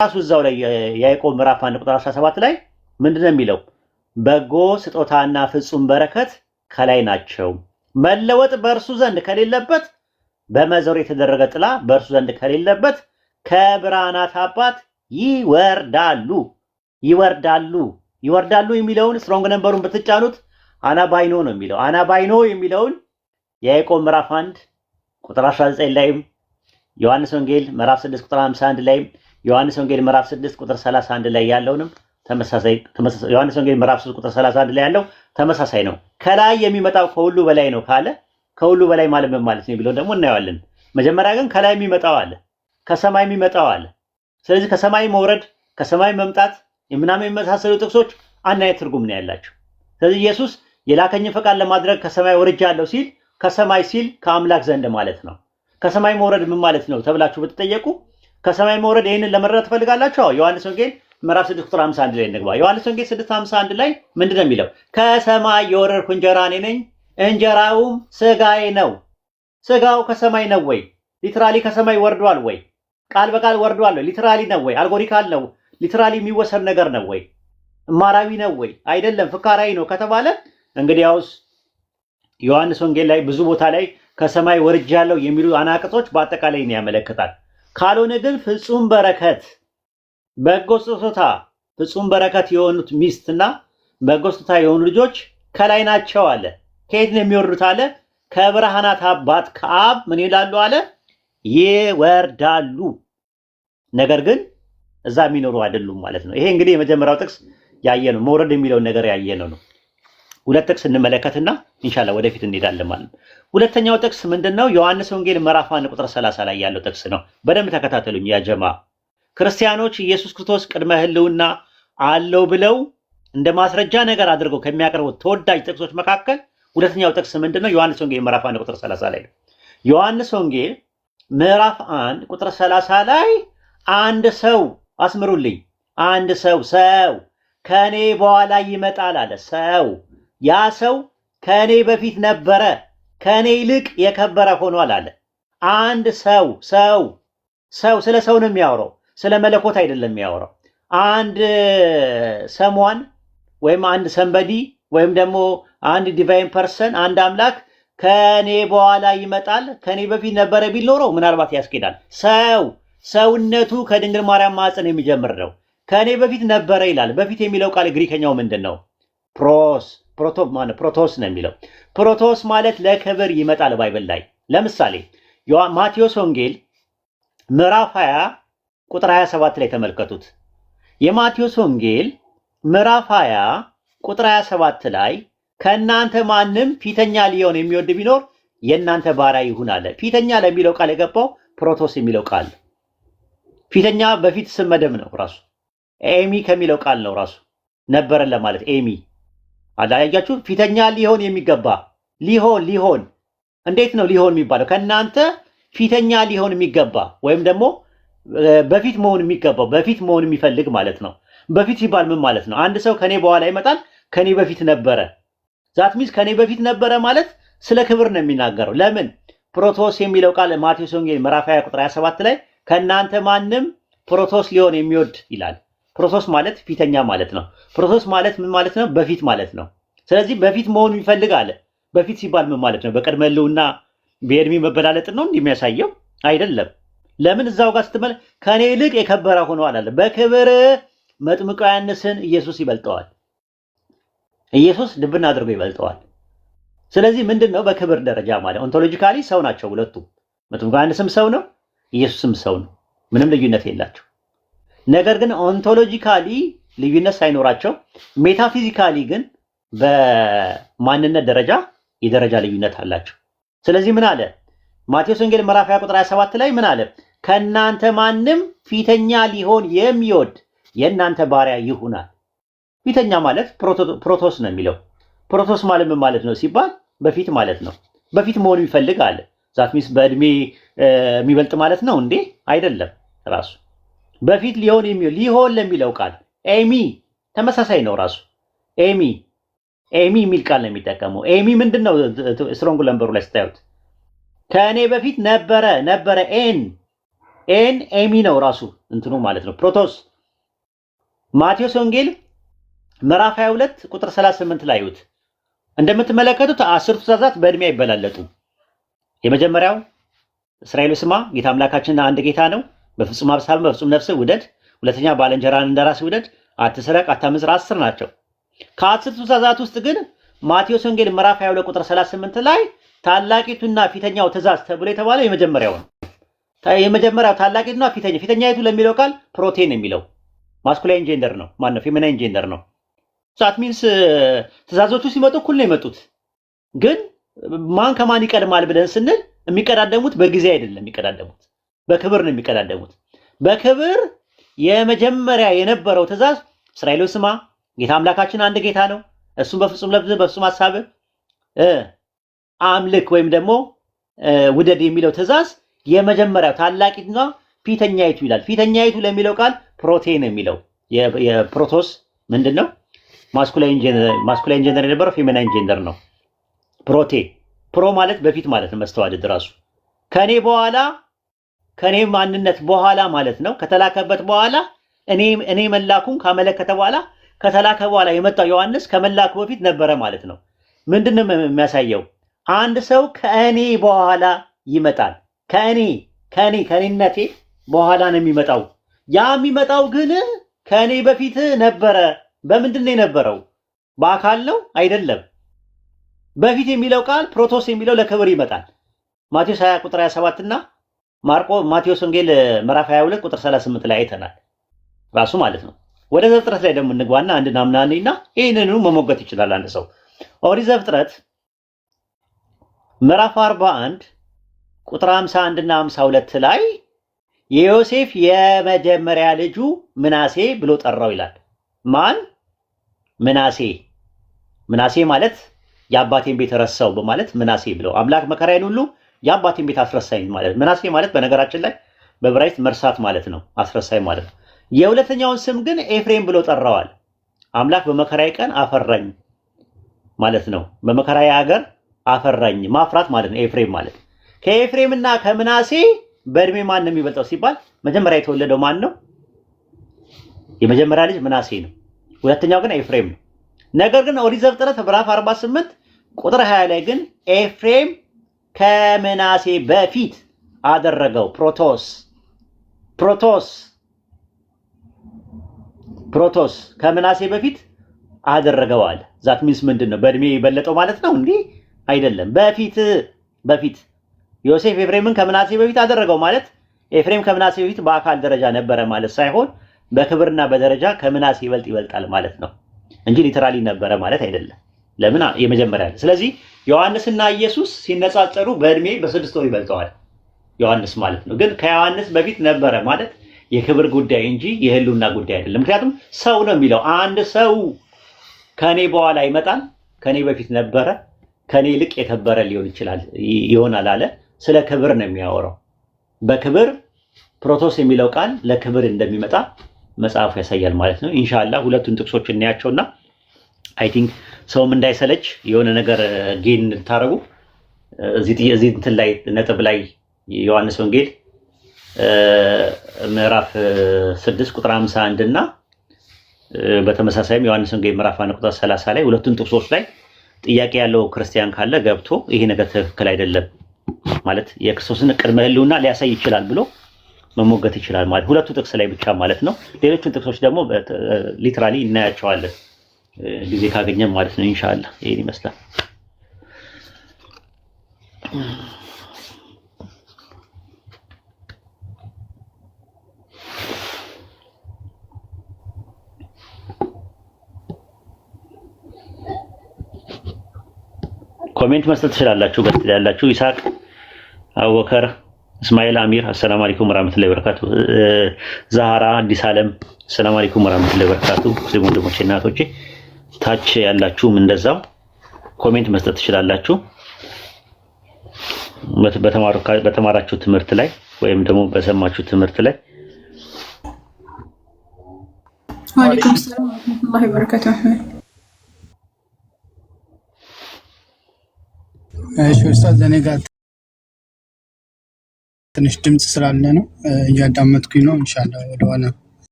ራሱ እዛው ላይ ያዕቆብ ምዕራፍ 1 ቁጥር 17 ላይ ምንድነው የሚለው? በጎ ስጦታና ፍጹም በረከት ከላይ ናቸው፣ መለወጥ በእርሱ ዘንድ ከሌለበት፣ በመዘሩ የተደረገ ጥላ በእርሱ ዘንድ ከሌለበት ከብርሃናት አባት ይወርዳሉ። የሚለውን ስትሮንግ ነምበሩን ብትጫኑት አናባይኖ ነው የሚለው። አናባይኖ የሚለውን የያዕቆብ ምዕራፍ 1 ቁጥር 19 ላይም ዮሐንስ ወንጌል ምዕራፍ 6 ቁጥር 51 ላይም ዮሐንስ ወንጌል ምዕራፍ 6 ቁጥር 31 ላይ ያለውንም ተመሳሳይ ዮሐንስ ወንጌል ምዕራፍ 3 ቁጥር 31 ላይ ያለው ተመሳሳይ ነው። ከላይ የሚመጣው ከሁሉ በላይ ነው ካለ ከሁሉ በላይ ማለት ምን ማለት ነው የሚለው ደግሞ እናየዋለን። መጀመሪያ ግን ከላይ የሚመጣው አለ፣ ከሰማይ የሚመጣው አለ። ስለዚህ ከሰማይ መውረድ፣ ከሰማይ መምጣት ምናምን የመሳሰሉ ጥቅሶች አንድ አይነት ትርጉም ነው ያላቸው። ስለዚህ ኢየሱስ የላከኝን ፈቃድ ለማድረግ ከሰማይ ወርጃለሁ ሲል ከሰማይ ሲል ከአምላክ ዘንድ ማለት ነው። ከሰማይ መውረድ ምን ማለት ነው ተብላችሁ ብትጠየቁ ከሰማይ መውረድ ይሄንን ለመረዳት ትፈልጋላችሁ? ዮሐንስ ወንጌል ምዕራፍ 6 ቁጥር 51 ላይ እንግባ። ዮሐንስ ወንጌል 6:51 ላይ ምንድነው የሚለው? ከሰማይ የወረድኩ እንጀራ እኔ ነኝ፣ እንጀራውም ስጋዬ ነው። ስጋው ከሰማይ ነው ወይ? ሊትራሊ ከሰማይ ወርዷል ወይ? ቃል በቃል ወርዷል ወይ? ሊትራሊ ነው ወይ? አልጎሪካል ነው? ሊትራሊ የሚወሰድ ነገር ነው ወይ? ማራዊ ነው ወይ? አይደለም፣ ፍካራዊ ነው ከተባለ እንግዲያውስ ዮሐንስ ወንጌል ላይ ብዙ ቦታ ላይ ከሰማይ ወርጃለሁ የሚሉ አናቅጾች በአጠቃላይ ነው ያመለክታል። ካልሆነ ግን ፍጹም በረከት በጎ ስጦታ ፍጹም በረከት የሆኑት ሚስትና በጎ ስጦታ የሆኑ ልጆች ከላይ ናቸው አለ። ከየት ነው የሚወርዱት አለ? ከብርሃናት አባት ከአብ ምን ይላሉ አለ? ይወርዳሉ። ነገር ግን እዛ የሚኖሩ አይደሉም ማለት ነው። ይሄ እንግዲህ የመጀመሪያው ጥቅስ ያየነው መውረድ የሚለውን ነገር ያየነው ነው። ሁለት ጥቅስ እንመለከትና ኢንሻአላህ ወደፊት እንሄዳለን ማለት ነው። ሁለተኛው ጥቅስ ምንድነው? ዮሐንስ ወንጌል ምዕራፍ 1 ቁጥር 30 ላይ ያለው ጥቅስ ነው። በደንብ ተከታተሉኝ ያ ጀማ። ክርስቲያኖች ኢየሱስ ክርስቶስ ቅድመ ሕልውና አለው ብለው እንደ ማስረጃ ነገር አድርገው ከሚያቀርቡት ተወዳጅ ጥቅሶች መካከል ሁለተኛው ጥቅስ ምንድነው? ዮሐንስ ወንጌል ምዕራፍ 1 ቁጥር 30 ላይ ነው። ዮሐንስ ወንጌል ምዕራፍ 1 ቁጥር 30 ላይ አንድ ሰው አስምሩልኝ፣ አንድ ሰው ከኔ በኋላ ይመጣል አለ። ያ ሰው ከኔ በፊት ነበረ፣ ከኔ ይልቅ የከበረ ሆኗል አለ። አንድ ሰው ስለ ሰው ነው የሚያወራው፣ ስለ መለኮት አይደለም የሚያወራው። አንድ ሰሟን ወይም አንድ ሰንበዲ ወይም ደግሞ አንድ ዲቫይን ፐርሰን አንድ አምላክ ከኔ በኋላ ይመጣል ከኔ በፊት ነበረ ቢል ኖሮ ምናልባት ያስኬዳል። ሰውነቱ ከድንግል ማርያም ማህፀን የሚጀምር ነው። ከኔ በፊት ነበረ ይላል። በፊት የሚለው ቃል ግሪከኛው ምንድን ነው? ፕሮቶስ ነው የሚለው። ፕሮቶስ ማለት ለክብር ይመጣል። ባይብል ላይ ለምሳሌ ማቴዎስ ወንጌል ምዕራፍ 20 ቁጥር 27 ላይ ተመልከቱት። የማቴዎስ ወንጌል ምዕራፍ 20 ቁጥር 27 ላይ ከእናንተ ማንም ፊተኛ ሊሆን የሚወድ ቢኖር የእናንተ ባሪያ ይሁን አለ። ፊተኛ ለሚለው ቃል የገባው ፕሮቶስ የሚለው ቃል። ፊተኛ በፊት ስም መደብ ነው ራሱ። ኤሚ ከሚለው ቃል ነው ራሱ ነበረን ለማለት ኤሚ አላያያችሁ? ፊተኛ ሊሆን የሚገባ ሊሆን እንዴት ነው ሊሆን የሚባለው? ከእናንተ ፊተኛ ሊሆን የሚገባ ወይም ደግሞ በፊት መሆን የሚገባው በፊት መሆን የሚፈልግ ማለት ነው። በፊት ሲባል ምን ማለት ነው? አንድ ሰው ከኔ በኋላ ይመጣል፣ ከኔ በፊት ነበረ። ዛት ሚንስ ከኔ በፊት ነበረ ማለት ስለ ክብር ነው የሚናገረው። ለምን? ፕሮቶስ የሚለው ቃል ማቴዎስ ወንጌል ምዕራፍ 20 ቁጥር 27 ላይ ከእናንተ ማንም ፕሮቶስ ሊሆን የሚወድ ይላል። ፕሮቶስ ማለት ፊተኛ ማለት ነው። ፕሮቶስ ማለት ምን ማለት ነው? በፊት ማለት ነው። ስለዚህ በፊት መሆን የሚፈልግ አለ። በፊት ሲባል ምን ማለት ነው? በቅድመ ሕልውና በእድሜ መበላለጥ ነው እንደሚያሳየው አይደለም። ለምን? እዛው ጋር ስትመለ ከኔ ይልቅ የከበረ ሆኗል አለ። በክብር መጥምቁ ዮሐንስን ኢየሱስ ይበልጠዋል። ኢየሱስ ልብና አድርጎ ይበልጠዋል። ስለዚህ ምንድነው በክብር ደረጃ ማለት ኦንቶሎጂካሊ ሰው ናቸው ሁለቱም። መጥምቁ ዮሐንስም ሰው ነው፣ ኢየሱስም ሰው ነው። ምንም ልዩነት የላቸው። ነገር ግን ኦንቶሎጂካሊ ልዩነት ሳይኖራቸው ሜታፊዚካሊ ግን በማንነት ደረጃ የደረጃ ልዩነት አላቸው። ስለዚህ ምን አለ ማቴዎስ ወንጌል ምዕራፍ 20 ቁጥር 27 ላይ ምን አለ? ከእናንተ ማንም ፊተኛ ሊሆን የሚወድ የእናንተ ባሪያ ይሁናል። ፊተኛ ማለት ፕሮቶስ ነው የሚለው። ፕሮቶስ ማለት ምን ማለት ነው ሲባል በፊት ማለት ነው። በፊት መሆን የሚፈልግ አለ። ዛት ሚንስ በእድሜ የሚበልጥ ማለት ነው እንዴ? አይደለም። ራሱ በፊት ሊሆን ለሚለው ቃል ኤሚ ተመሳሳይ ነው። ራሱ ኤሚ የሚል ቃል ነው የሚጠቀመው። ኤሚ ምንድነው? ስትሮንግ ነምበሩ ላይ ስታዩት ከእኔ በፊት ነበረ ኤሚ ነው ራሱ እንትኑ ማለት ነው ፕሮቶስ። ማቴዎስ ወንጌል ምዕራፍ 22 ቁጥር 38 ላይ ይዩት። እንደምትመለከቱት 10ቱ ትእዛዛት በእድሜ አይበላለጡም። የመጀመሪያው እስራኤል ስማ ጌታ አምላካችን አንድ ጌታ ነው፣ በፍጹም ሐሳብ በፍጹም ነፍስ ውደድ። ሁለተኛ ባልንጀራን እንደራስህ ውደድ። አትስረቅ፣ አታመንዝር 10 ናቸው። ከ10ቱ ትእዛዛት ውስጥ ግን ማቴዎስ ወንጌል ምዕራፍ 22 ቁጥር 38 ላይ ታላቂቱና ፊተኛው ትእዛዝ ተብሎ የተባለው የመጀመሪያው ነው። የመጀመሪያው ታላቂቱና ፊተኛይቱ ለሚለው ቃል ፕሮቴን የሚለው ማስኩላይን ጄንደር ነው። ማን ነው? ፌሚናይን ጄንደር ነው። ዛት ሚንስ ትእዛዞቹ ሲመጡ እኩል ነው የመጡት። ግን ማን ከማን ይቀድማል ብለን ስንል የሚቀዳደሙት በጊዜ አይደለም፣ የሚቀዳደሙት በክብር ነው የሚቀዳደሙት። በክብር የመጀመሪያ የነበረው ትእዛዝ እስራኤል ስማ ጌታ አምላካችን አንድ ጌታ ነው፣ እሱም በፍጹም ልብህ በፍጹም ሐሳብ አምልክ ወይም ደግሞ ውደድ የሚለው ትእዛዝ የመጀመሪያው ታላቂቱና ፊተኛይቱ ይላል። ፊተኛይቱ ለሚለው ቃል ፕሮቴን የሚለው የፕሮቶስ ምንድነው? ማስኩላይን ጀንደር የነበረው ፌሚናይን ጀንደር ነው። ፕሮ ማለት በፊት ማለት ነው። መስተዋድድ ራሱ ከኔ ማንነት በኋላ ማለት ነው። ከተላከበት በኋላ እኔ መላኩን ካመለከተ በኋላ ከተላከ በኋላ የመጣው ዮሐንስ ከመላኩ በፊት ነበረ ማለት ነው። ምንድነው የሚያሳየው? አንድ ሰው ከእኔ በኋላ ይመጣል። ከኔነቴ በኋላ ነው የሚመጣው። ያ የሚመጣው ግን ከኔ በፊት ነበረ። በምንድን ነው የነበረው? በአካል ነው አይደለም። በፊት የሚለው ቃል ፕሮቶስ የሚለው ለክብር ይመጣል። ማቴዎስ 20 ቁጥር 27 እና ማቴዎስ ወንጌል ምዕራፍ 22 ቁጥር 38 ላይ አይተናል ራሱ ማለት ነው። ወደ ዘፍጥረት ላይ ደግሞ እንግባና አንድ ናምናኔና ይሄንኑ መሞገት ይችላል አንድ ሰው። ኦሪት ዘፍጥረት ምዕራፍ 41 ቁጥር 51 እና 52 ላይ የዮሴፍ የመጀመሪያ ልጁ ምናሴ ብሎ ጠራው ይላል። ማን? ምናሴ ማለት የአባቴን ቤት ረሳው በማለት ምናሴ ብለው አምላክ መከራዬን ሁሉ የአባቴን ቤት አስረሳኝ ማለት። ምናሴ ማለት በነገራችን ላይ በዕብራይስጥ መርሳት ማለት ነው፣ አስረሳኝ ማለት ነው። የሁለተኛውን ስም ግን ኤፍሬም ብሎ ጠራዋል። አምላክ በመከራዬ ቀን አፈራኝ ማለት ነው። በመከራዬ ሀገር አፈራኝ ማፍራት ማለት ነው ኤፍሬም ማለት። ከኤፍሬምና ከምናሴ በእድሜ ማን ነው የሚበልጠው ሲባል መጀመሪያ የተወለደው ማን ነው? የመጀመሪያ ልጅ ምናሴ ነው። ሁለተኛው ግን ኤፍሬም ነው። ነገር ግን ኦሪት ዘፍጥረት ምዕራፍ 48 ቁጥር 20 ላይ ግን ኤፍሬም ከምናሴ በፊት አደረገው። ፕሮቶስ ከምናሴ በፊት አደረገው አለ። ዛት ሚንስ ምንድነው? በእድሜ የበለጠው ማለት ነው እንዴ? አይደለም። በፊት ዮሴፍ ኤፍሬምን ከምናሴ በፊት አደረገው ማለት ኤፍሬም ከምናሴ በፊት በአካል ደረጃ ነበረ ማለት ሳይሆን በክብርና በደረጃ ከምናሴ ይበልጣል ማለት ነው እንጂ ሊተራሊ ነበረ ማለት አይደለም። ለምን? የመጀመሪያ። ስለዚህ ዮሐንስና ኢየሱስ ሲነጻጸሩ በእድሜ በ6 ወር ይበልጠዋል ዮሐንስ ማለት ነው። ግን ከዮሐንስ በፊት ነበረ ማለት የክብር ጉዳይ እንጂ የህልውና ጉዳይ አይደለም። ምክንያቱም ሰው ነው የሚለው አንድ ሰው ከኔ በኋላ ይመጣል፣ ከኔ በፊት ነበረ፣ ከኔ ይልቅ የከበረ ይሆናል አለ። ስለ ክብር ነው የሚያወራው። በክብር ፕሮቶስ የሚለው ቃል ለክብር እንደሚመጣ መጽሐፉ ያሳያል ማለት ነው። ኢንሻአላህ ሁለቱን ጥቅሶች እናያቸውና አይ ቲንክ ሰውም እንዳይሰለች የሆነ ነገር ጌን እንድታረጉ እዚህ እንትን ላይ ነጥብ ላይ ዮሐንስ ወንጌል ምዕራፍ 6 ቁጥር 51 እና በተመሳሳይም ዮሐንስ ወንጌል ምዕራፍ 1 ቁጥር 30 ላይ ሁለቱን ጥቅሶች ላይ ጥያቄ ያለው ክርስቲያን ካለ ገብቶ ይሄ ነገር ትክክል አይደለም ማለት የክርስቶስን ቅድመ ህልውና ሊያሳይ ይችላል ብሎ መሞገት ይችላል ማለት ሁለቱ ጥቅስ ላይ ብቻ ማለት ነው። ሌሎቹን ጥቅሶች ደግሞ ሊትራሊ እናያቸዋለን ጊዜ ካገኘን ማለት ነው። ኢንሻአላህ ይሄን ይመስላል። ኮሜንት መስጠት ትችላላችሁ። ገስት ያላችሁ ኢሳቅ አቡበከር እስማኤል አሚር አሰላሙ አለይኩም ወራህመቱላሂ ወበረካቱ። ዛሃራ አዲስ ዓለም አሰላሙ አለይኩም ወራህመቱላሂ ወበረካቱ። ሙስሊም ወንድሞቼ እና እህቶቼ ታች ያላችሁም እንደዛው ኮሜንት መስጠት ትችላላችሁ። በተማራችሁ ትምህርት ላይ ወይም ደግሞ በሰማችሁ ትምህርት ላይ ወአለይኩም ሰላም ወራህመቱላሂ ወበረካቱ። እሺ ኡስታዝ እኔ ጋር ትንሽ ድምፅ ስላለ ነው እያዳመጥኩኝ ነው። ኢንሻአላህ ወደኋላ